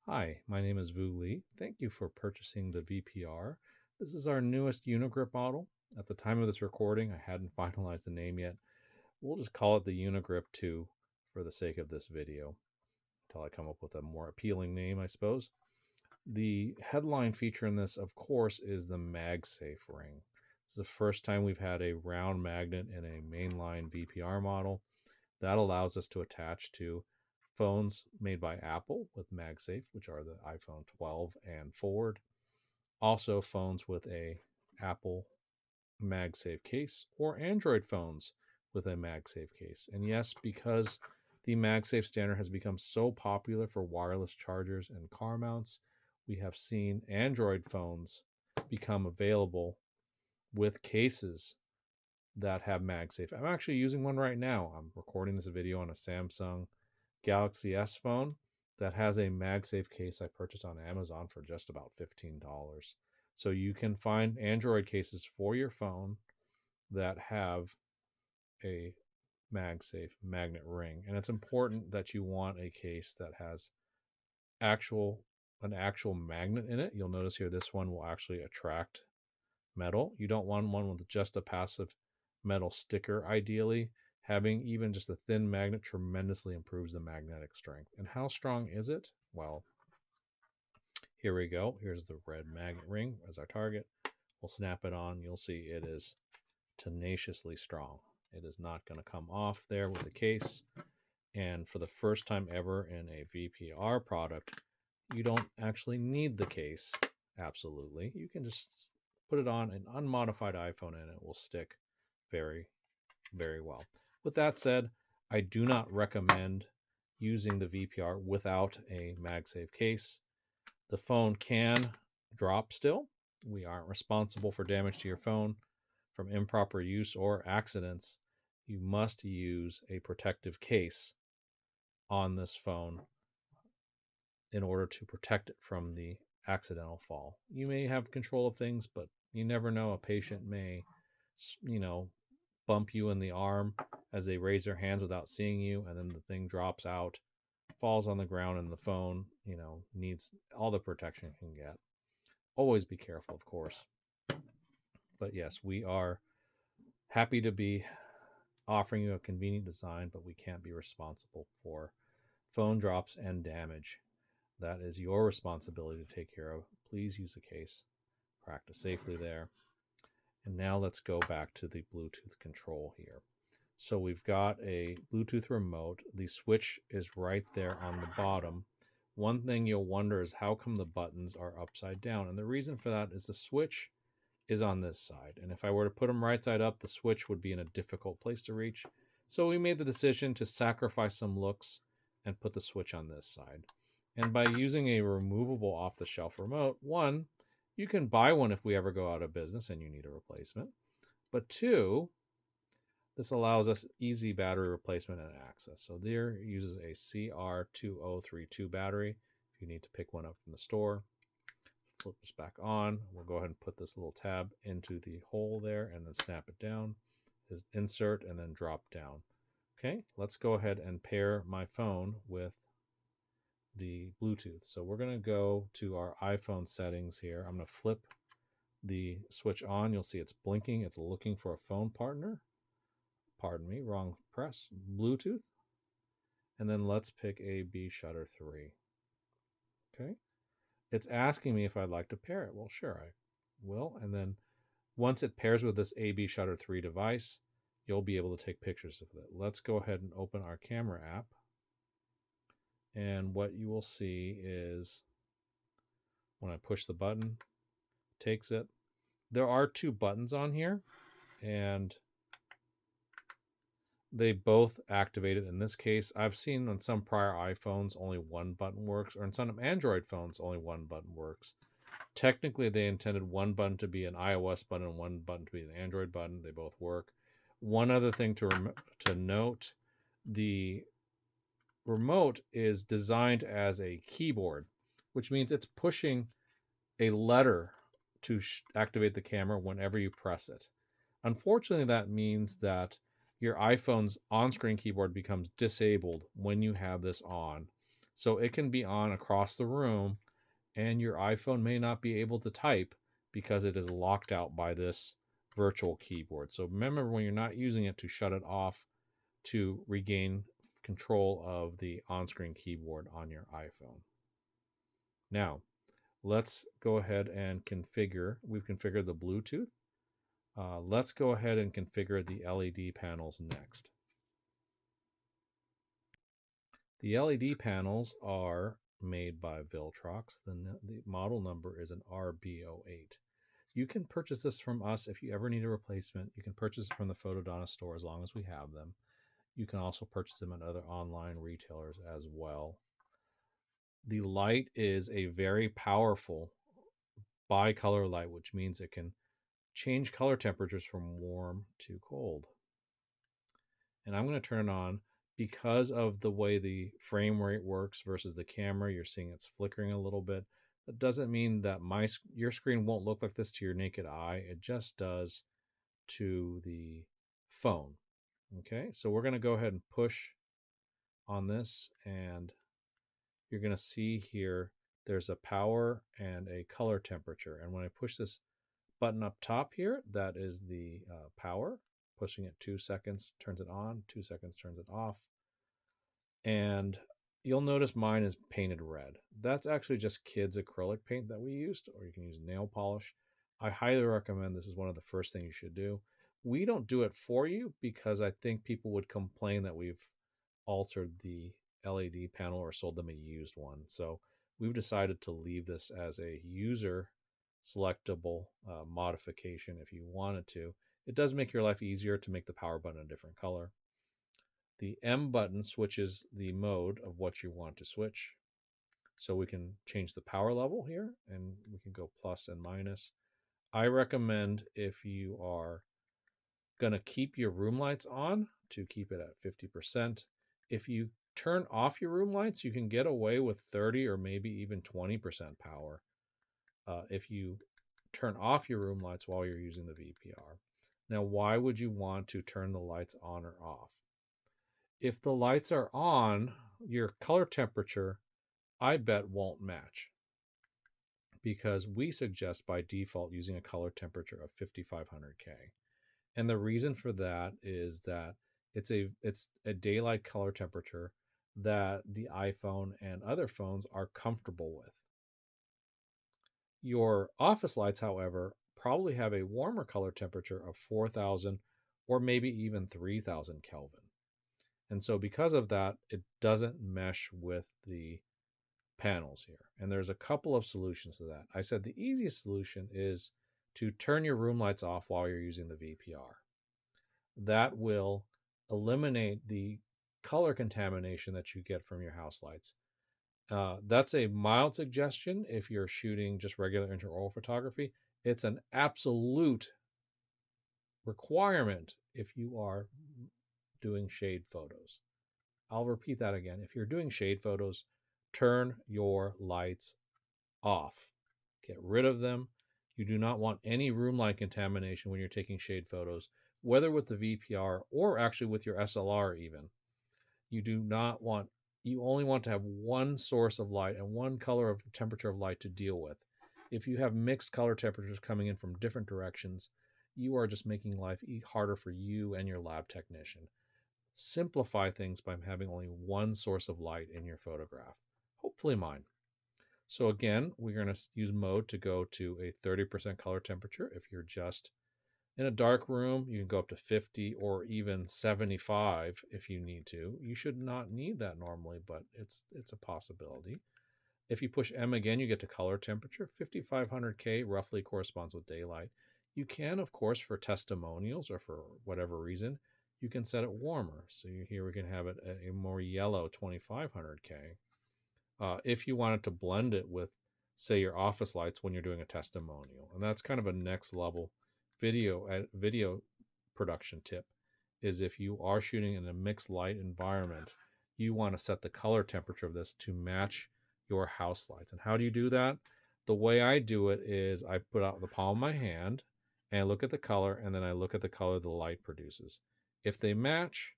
Hi, my name is Vu Lee. Thank you for purchasing the VPR. This is our newest Unigrip model. At the time of this recording, I hadn't finalized the name yet. We'll just call it the Unigrip 2 for the sake of this video until I come up with a more appealing name, I suppose. The headline feature in this, of course, is the Magsafe ring. This is the first time we've had a round magnet in a mainline VPR model. That allows us to attach to phones made by Apple with MagSafe, which are the iPhone 12 and forward. Also, phones with a Apple MagSafe case or Android phones with a MagSafe case. And yes, because the MagSafe standard has become so popular for wireless chargers and car mounts, we have seen Android phones become available with cases that have MagSafe. I'm actually using one right now. I'm recording this video on a Samsung Galaxy S phone that has a MagSafe case I purchased on Amazon for just about $15. So you can find Android cases for your phone that have a MagSafe magnet ring. And it's important that you want a case that has an actual magnet in it. You'll notice here this one will actually attract metal. You don't want one with just a passive metal sticker, ideally. Having even just a thin magnet tremendously improves the magnetic strength. And how strong is it? Well, here we go. Here's the red magnet ring as our target. We'll snap it on. You'll see it is tenaciously strong. It is not going to come off there with the case. And for the first time ever in a VPR product, you don't actually need the case. Absolutely. You can just put it on an unmodified iPhone and it will stick very, very well. With that said, I do not recommend using the VPR without a MagSafe case. The phone can drop still. We aren't responsible for damage to your phone from improper use or accidents. You must use a protective case on this phone in order to protect it from the accidental fall. You may have control of things, but you never know. A patient may, bump you in the arm as they raise their hands without seeing you, and then the thing drops out, falls on the ground, and the phone, needs all the protection it can get. Always be careful, of course. But yes, we are happy to be offering you a convenient design, but we can't be responsible for phone drops and damage. That is your responsibility to take care of. Please use a case. Practice safely there. And now let's go back to the Bluetooth control here. So we've got a Bluetooth remote. The switch is right there on the bottom. One thing you'll wonder is how come the buttons are upside down? And the reason for that is the switch is on this side. And if I were to put them right side up, the switch would be in a difficult place to reach. So we made the decision to sacrifice some looks and put the switch on this side. And by using a removable off-the-shelf remote, one, you can buy one if we ever go out of business and you need a replacement. But two, this allows us easy battery replacement and access. So there uses a CR2032 battery if you need to pick one up from the store. Flip this back on. We'll go ahead and put this little tab into the hole there and then snap it down. Insert and then drop down. Okay, let's go ahead and pair my phone with the Bluetooth. So we're going to go to our iPhone settings here. I'm going to flip the switch on. You'll see it's blinking. It's looking for a phone partner. Pardon me, wrong press. Bluetooth. And then let's pick AB Shutter 3. Okay. It's asking me if I'd like to pair it. Well, sure, I will. And then once it pairs with this AB Shutter 3 device, you'll be able to take pictures of it. Let's go ahead and open our camera app. And what you will see is when I push the button, takes it. There are two buttons on here, and they both activate it. In this case, I've seen on some prior iPhones only one button works, or in some Android phones only one button works. Technically, they intended one button to be an iOS button and one button to be an Android button. They both work. One other thing to note, the remote is designed as a keyboard, which means it's pushing a letter to activate the camera whenever you press it. Unfortunately, that means that your iPhone's on-screen keyboard becomes disabled when you have this on. So it can be on across the room, and your iPhone may not be able to type because it is locked out by this virtual keyboard. So remember, when you're not using it, to shut it off to regain control of the on-screen keyboard on your iPhone. Now, let's go ahead and configure. We've configured the Bluetooth. Let's go ahead and configure the LED panels next. The LED panels are made by Viltrox. The model number is an RB08. You can purchase this from us if you ever need a replacement. You can purchase it from the Photodontist store as long as we have them. You can also purchase them at other online retailers as well. The light is a very powerful bicolor light, which means it can change color temperatures from warm to cold. And I'm going to turn it on. Because of the way the frame rate works versus the camera, you're seeing it's flickering a little bit. That doesn't mean that your screen won't look like this to your naked eye. It just does to the phone. Okay, so we're going to go ahead and push on this, and you're going to see here there's a power and a color temperature. And when I push this button up top here, that is the power. Pushing it 2 seconds turns it on, 2 seconds turns it off. And you'll notice mine is painted red. That's actually just kids acrylic paint that we used, or you can use nail polish. I highly recommend this is one of the first things you should do. We don't do it for you because I think people would complain that we've altered the LED panel or sold them a used one. So we've decided to leave this as a user selectable modification if you wanted to. It does make your life easier to make the power button a different color. The M button switches the mode of what you want to switch. So we can change the power level here, and we can go plus and minus. I recommend, if you are going to keep your room lights on, to keep it at 50%. If you turn off your room lights, you can get away with 30 or maybe even 20% power if you turn off your room lights while you're using the VPR. Now, why would you want to turn the lights on or off? If the lights are on, your color temperature, I bet, won't match, because we suggest by default using a color temperature of 5500K. And the reason for that is that it's a daylight color temperature that the iPhone and other phones are comfortable with. Your office lights, however, probably have a warmer color temperature of 4000 or maybe even 3000 Kelvin. And so because of that, it doesn't mesh with the panels here. And there's a couple of solutions to that. I said the easiest solution is to turn your room lights off while you're using the VPR. That will eliminate the color contamination that you get from your house lights. That's a mild suggestion if you're shooting just regular intraoral photography. It's an absolute requirement if you are doing shade photos. I'll repeat that again. If you're doing shade photos, turn your lights off. Get rid of them. You do not want any room light contamination when you're taking shade photos, whether with the VPR or actually with your SLR even. You only want to have one source of light and one color of temperature of light to deal with. If you have mixed color temperatures coming in from different directions, you are just making life harder for you and your lab technician. Simplify things by having only one source of light in your photograph, hopefully mine. So again, we're going to use mode to go to a 30% color temperature. If you're just in a dark room, you can go up to 50 or even 75 if you need to. You should not need that normally, but it's a possibility. If you push M again, you get to color temperature. 5500K roughly corresponds with daylight. You can, of course, for testimonials or for whatever reason, you can set it warmer. So here we can have it at a more yellow 2500K. If you wanted to blend it with, say, your office lights when you're doing a testimonial. And that's kind of a next level video production tip, is if you are shooting in a mixed light environment, you want to set the color temperature of this to match your house lights. And how do you do that? The way I do it is I put out the palm of my hand and I look at the color, and then I look at the color the light produces. If they match,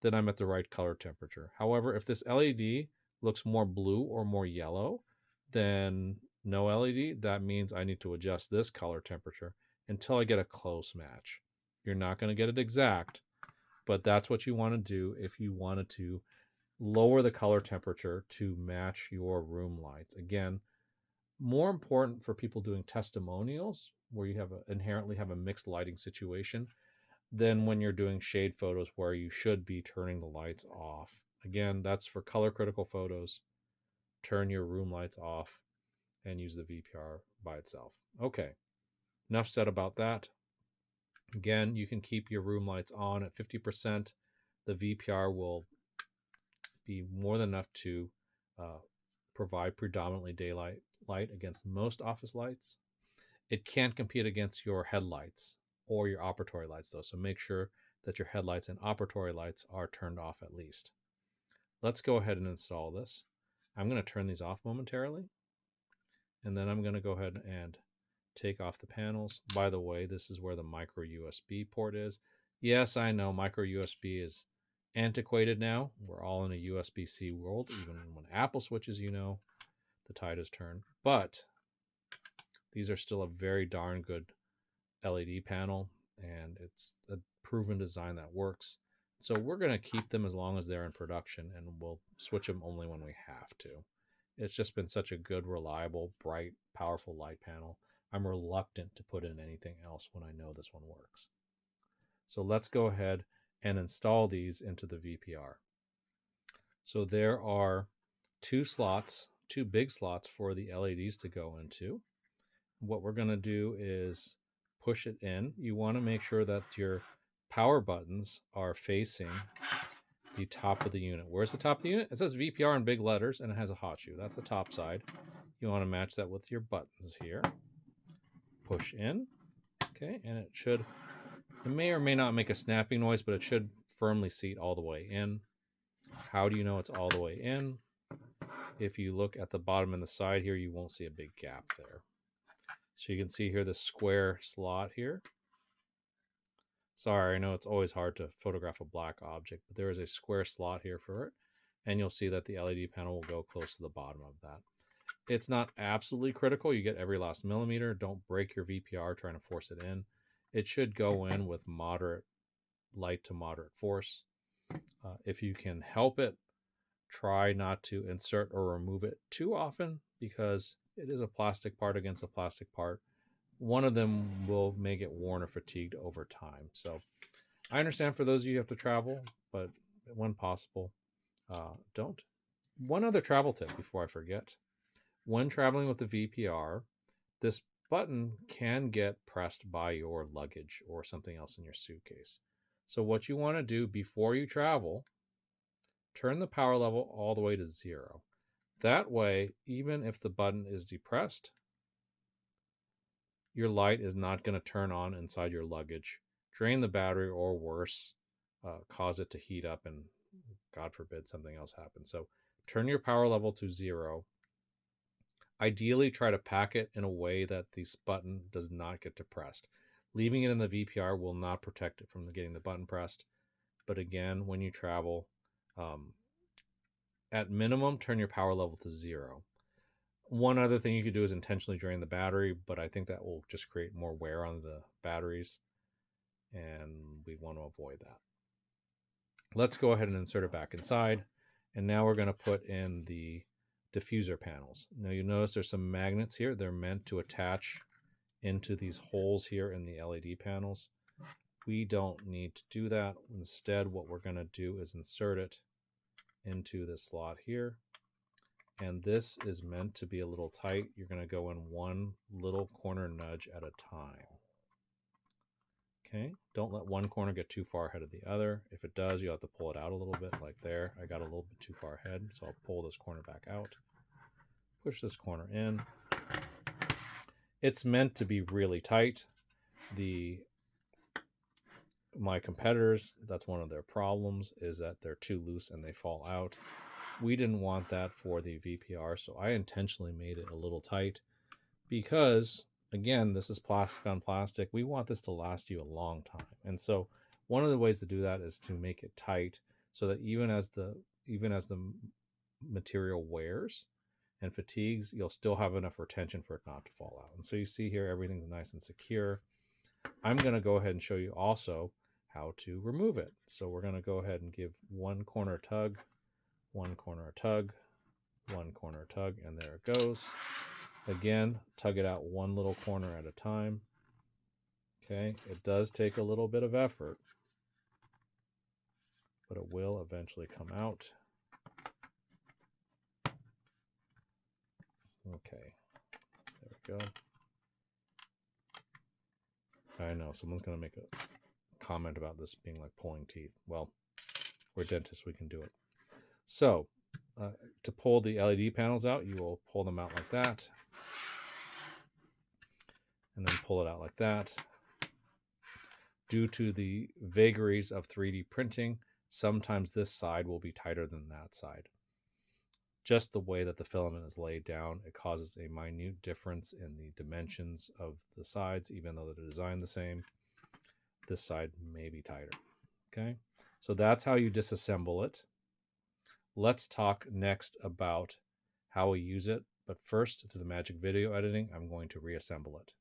then I'm at the right color temperature. However, if this LED looks more blue or more yellow than no LED, that means I need to adjust this color temperature until I get a close match. You're not going to get it exact, but that's what you want to do if you wanted to lower the color temperature to match your room lights. Again, more important for people doing testimonials where you inherently have a mixed lighting situation than when you're doing shade photos where you should be turning the lights off. Again, that's for color critical photos. Turn your room lights off and use the VPR by itself. Okay, enough said about that. Again, you can keep your room lights on at 50%. The VPR will be more than enough to provide predominantly daylight light against most office lights. It can't compete against your headlights or your operatory lights, though, so make sure that your headlights and operatory lights are turned off at least. Let's go ahead and install this. I'm going to turn these off momentarily, and then I'm going to go ahead and take off the panels. By the way, this is where the micro USB port is. Yes, I know micro USB is antiquated now. We're all in a USB-C world. Even when Apple switches, the tide has turned. But these are still a very darn good LED panel, and it's a proven design that works. So we're going to keep them as long as they're in production, and we'll switch them only when we have to. It's just been such a good, reliable, bright, powerful light panel. I'm reluctant to put in anything else when I know this one works. So let's go ahead and install these into the VPR. So there are two big slots for the LEDs to go into. What we're going to do is push it in. You want to make sure that your power buttons are facing the top of the unit. Where's the top of the unit? It says VPR in big letters, and it has a hot shoe. That's the top side. You want to match that with your buttons here. Push in. Okay, and it may or may not make a snapping noise, but it should firmly seat all the way in. How do you know it's all the way in? If you look at the bottom and the side here, you won't see a big gap there. So you can see here the square slot here. Sorry, I know it's always hard to photograph a black object, but there is a square slot here for it. And you'll see that the LED panel will go close to the bottom of that. It's not absolutely critical. You get every last millimeter. Don't break your VPR trying to force it in. It should go in with moderate light to moderate force. If you can help it, try not to insert or remove it too often because it is a plastic part against a plastic part. One of them may get worn or fatigued over time. So I understand for those of you who have to travel, but when possible, don't. One other travel tip before I forget. When traveling with the VPR, this button can get pressed by your luggage or something else in your suitcase. So what you want to do before you travel, turn the power level all the way to 0. That way, even if the button is depressed, your light is not going to turn on inside your luggage, drain the battery, or worse, cause it to heat up and, God forbid, something else happens. So turn your power level to 0. Ideally, try to pack it in a way that this button does not get depressed. Leaving it in the VPR will not protect it from getting the button pressed. But again, when you travel, at minimum, turn your power level to 0. One other thing you could do is intentionally drain the battery, but I think that will just create more wear on the batteries, and we want to avoid that. Let's go ahead and insert it back inside, and now we're going to put in the diffuser panels. Now you notice there's some magnets here. They're meant to attach into these holes here in the LED panels. We don't need to do that. Instead, what we're going to do is insert it into this slot here. And this is meant to be a little tight. You're going to go in one little corner nudge at a time. Okay, don't let one corner get too far ahead of the other. If it does, you have to pull it out a little bit like there. I got a little bit too far ahead, so I'll pull this corner back out. Push this corner in. It's meant to be really tight. My competitors, that's one of their problems, is that they're too loose and they fall out. We didn't want that for the VPR, so I intentionally made it a little tight because, again, this is plastic on plastic. We want this to last you a long time. And so one of the ways to do that is to make it tight so that even as the material wears and fatigues, you'll still have enough retention for it not to fall out. And so you see here, everything's nice and secure. I'm going to go ahead and show you also how to remove it. So we're going to go ahead and give one corner tug, one corner tug, one corner tug, and there it goes. Again, tug it out one little corner at a time. Okay, it does take a little bit of effort, but it will eventually come out. Okay, there we go. I know someone's going to make a comment about this being like pulling teeth. Well, we're dentists, we can do it. So, to pull the LED panels out, you will pull them out like that, and then pull it out like that. Due to the vagaries of 3D printing, sometimes this side will be tighter than that side. Just the way that the filament is laid down, it causes a minute difference in the dimensions of the sides, even though they're designed the same. This side may be tighter. Okay, so that's how you disassemble it. Let's talk next about how we use it. But first, to the magic video editing, I'm going to reassemble it.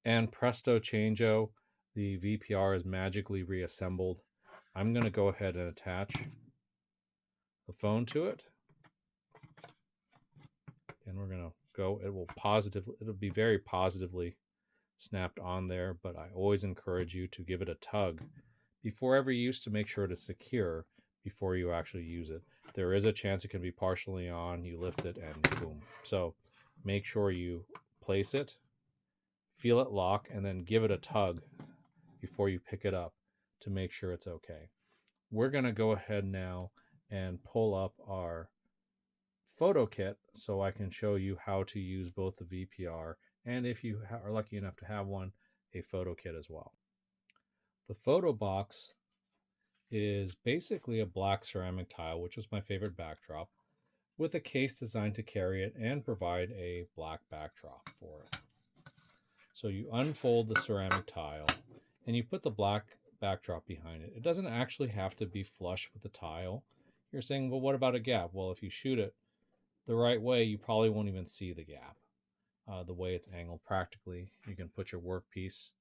And presto changeo, the VPR is magically reassembled. I'm going to go ahead and attach the phone to it. And we're going to go, it'll be very positively snapped on there, but I always encourage you to give it a tug before every use to make sure it is secure before you actually use it. There is a chance it can be partially on, you lift it and boom. So make sure you place it, feel it lock, and then give it a tug before you pick it up to make sure it's okay. We're going to go ahead now and pull up our photo kit so I can show you how to use both the VPR and, if you are lucky enough to have one, a photo kit as well. The photo box is basically a black ceramic tile, which was my favorite backdrop, with a case designed to carry it and provide a black backdrop for it. So you unfold the ceramic tile and you put the black backdrop behind it. It doesn't actually have to be flush with the tile. You're saying, well, what about a gap? Well, if you shoot it the right way, you probably won't even see the gap. The way it's angled practically, you can put your workpiece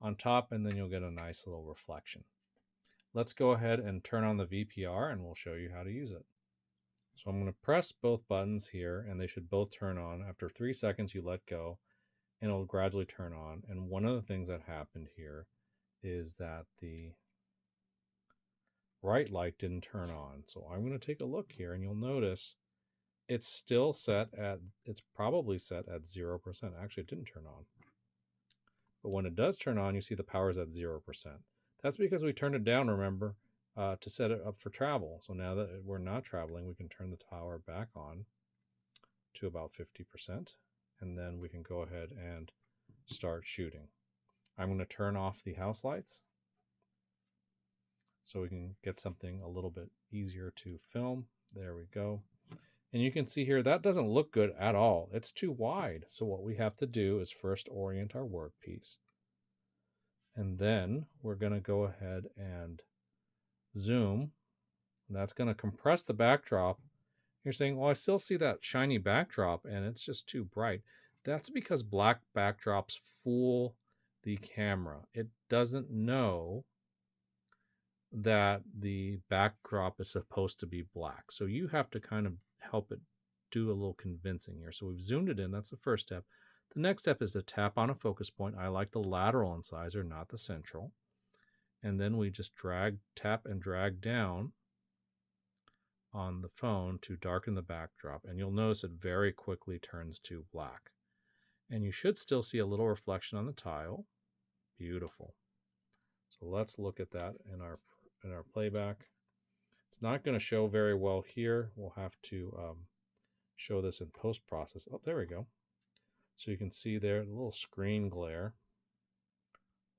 on top and then you'll get a nice little reflection. Let's go ahead and turn on the VPR and we'll show you how to use it. So I'm going to press both buttons here and they should both turn on. After 3 seconds, you let go and it'll gradually turn on. And one of the things that happened here is that the right light didn't turn on. So I'm going to take a look here and you'll notice it's still set at, it's probably set at 0%. Actually, it didn't turn on. But when it does turn on, you see the power's at 0%. That's because we turned it down, remember, to set it up for travel. So now that we're not traveling, we can turn the tower back on to about 50%. And then we can go ahead and start shooting. I'm going to turn off the house lights so we can get something a little bit easier to film. There we go. And you can see here, that doesn't look good at all. It's too wide. So what we have to do is first orient our workpiece. And then we're going to go ahead and zoom. And that's going to compress the backdrop. You're saying, well, I still see that shiny backdrop and it's just too bright. That's because black backdrops fool the camera. It doesn't know that the backdrop is supposed to be black. So you have to kind of help it do a little convincing here. So we've zoomed it in. That's the first step. The next step is to tap on a focus point. I like the lateral incisor, not the central. And then we just tap and drag down on the phone to darken the backdrop. And you'll notice it very quickly turns to black. And you should still see a little reflection on the tile. Beautiful. So let's look at that in our playback. It's not going to show very well here. We'll have to show this in post-process. Oh, there we go. So you can see there the little screen glare.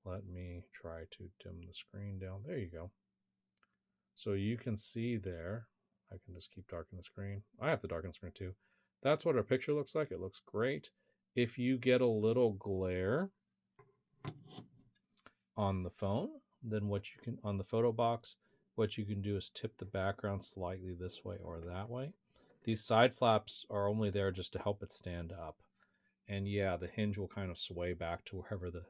Let me try to dim the screen down. There you go. So you can see there. I can just keep darkening the screen. I have to darken the screen too. That's what our picture looks like. It looks great. If you get a little glare on the phone, then what you can, on the photo box, what you can do is tip the background slightly this way or that way. These side flaps are only there just to help it stand up. And yeah, the hinge will kind of sway back to wherever the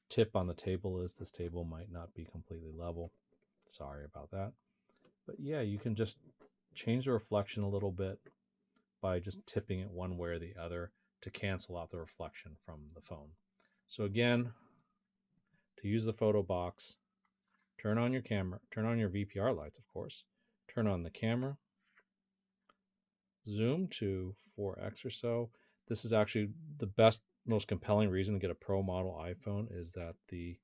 tip on the table is. This table might not be completely level. Sorry about that. But yeah, you can just change the reflection a little bit by just tipping it one way or the other to cancel out the reflection from the phone. So again, to use the photo box, turn on your camera, turn on your VPR lights, of course, turn on the camera, zoom to 4x or so. This is actually the best, most compelling reason to get a Pro model iPhone is that the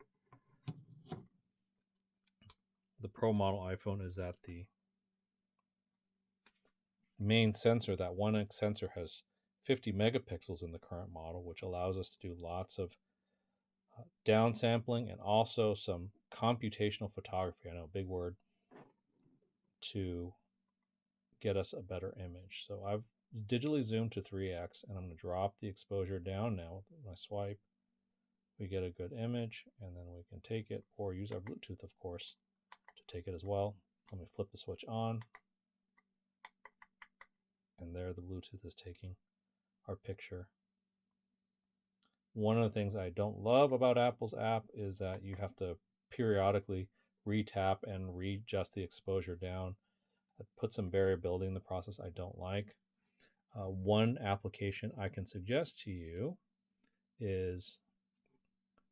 Pro model iPhone is that the main sensor, that 1x sensor, has 50 megapixels in the current model, which allows us to do lots of downsampling and also some computational photography. I know, big word, to get us a better image. So I've digitally zoomed to 3x, and I'm going to drop the exposure down now with my swipe. We get a good image, and then we can take it or use our Bluetooth, of course, to take it as well. Let me flip the switch on, and there the Bluetooth is taking our picture. One of the things I don't love about Apple's app is that you have to periodically re-tap and readjust the exposure down. It puts some variability in the process I don't like. One application I can suggest to you is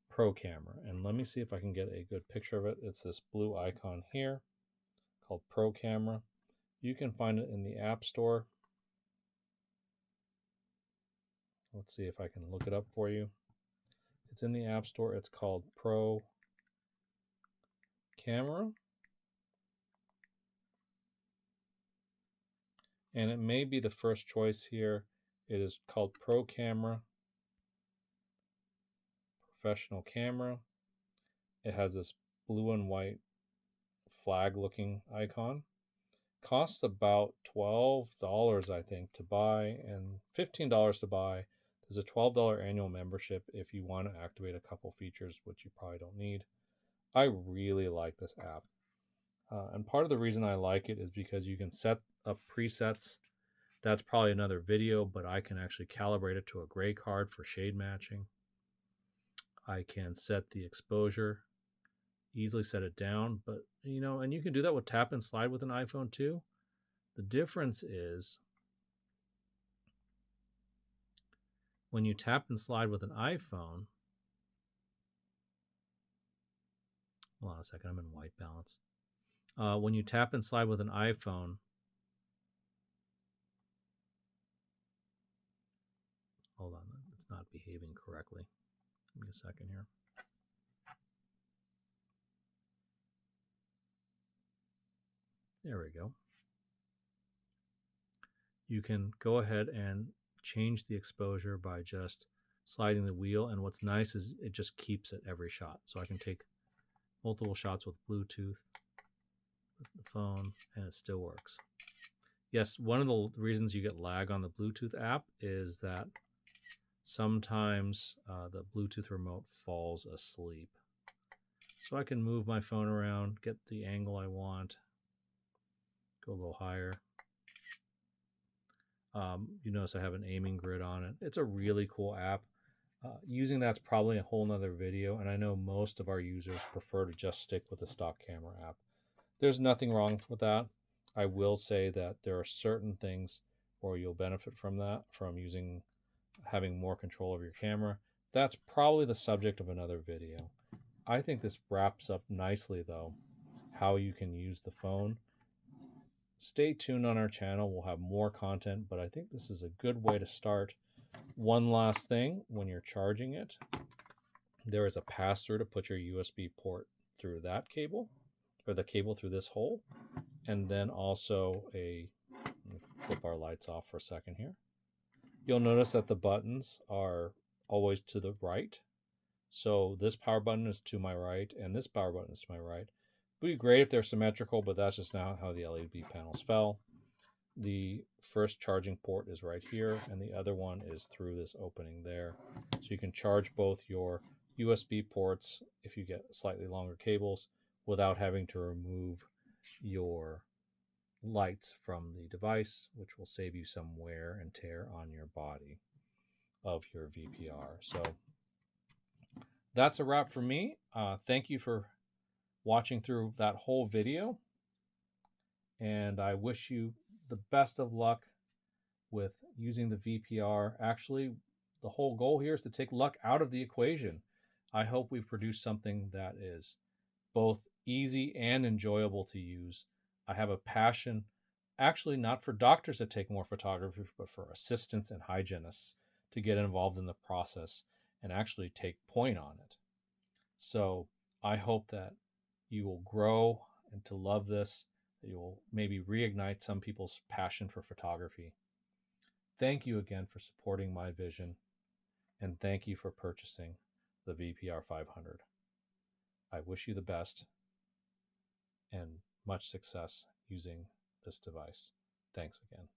Pro Camera. And let me see if I can get a good picture of it. It's this blue icon here called Pro Camera. You can find it in the App Store. Let's see if I can look it up for you. It's in the App Store. It's called Pro Camera. And it may be the first choice here. It is called Pro Camera, Professional Camera. It has this blue and white flag looking icon. Costs about $12, I think, to buy, and $15 to buy. There's a $12 annual membership if you want to activate a couple features, which you probably don't need. I really like this app. And part of the reason I like it is because you can set up presets. That's probably another video, but I can actually calibrate it to a gray card for shade matching. I can set the exposure, easily set it down, but and you can do that with tap and slide with an iPhone too. The difference is when you tap and slide with an iPhone, hold on a second, I'm in white balance. When you tap and slide with an iPhone, hold on, it's not behaving correctly. Give me a second here. There we go. You can go ahead and change the exposure by just sliding the wheel, and what's nice is it just keeps it every shot. So I can take multiple shots with Bluetooth, with the phone, and it still works. Yes, one of the reasons you get lag on the Bluetooth app is that sometimes the Bluetooth remote falls asleep. So I can move my phone around, get the angle I want, go a little higher. You notice I have an aiming grid on it. It's a really cool app. Using that's probably a whole nother video, and I know most of our users prefer to just stick with the stock camera app. There's nothing wrong with that. I will say that there are certain things where you'll benefit from that, from having more control over your camera. That's probably the subject of another video. I think this wraps up nicely, though, how you can use the phone. Stay tuned on our channel. We'll have more content, but I think this is a good way to start. One last thing, when you're charging it, there is a pass-through to put your USB port through that cable, or the cable through this hole, and then also let me flip our lights off for a second here. You'll notice that the buttons are always to the right. So this power button is to my right, and this power button is to my right. It would be great if they're symmetrical, but that's just not how the LED panels fell. The first charging port is right here, and the other one is through this opening there. So you can charge both your USB ports if you get slightly longer cables without having to remove your lights from the device, which will save you some wear and tear on your body of your VPR. So that's a wrap for me. Thank you for watching through that whole video, and I wish you the best of luck with using the VPR. Actually, the whole goal here is to take luck out of the equation. I hope we've produced something that is both easy and enjoyable to use. I have a passion, actually, not for doctors to take more photography, but for assistants and hygienists to get involved in the process and actually take point on it. So I hope that you will grow and to love this, that you will maybe reignite some people's passion for photography. Thank you again for supporting my vision, and thank you for purchasing the VPR 500. I wish you the best and much success using this device. Thanks again.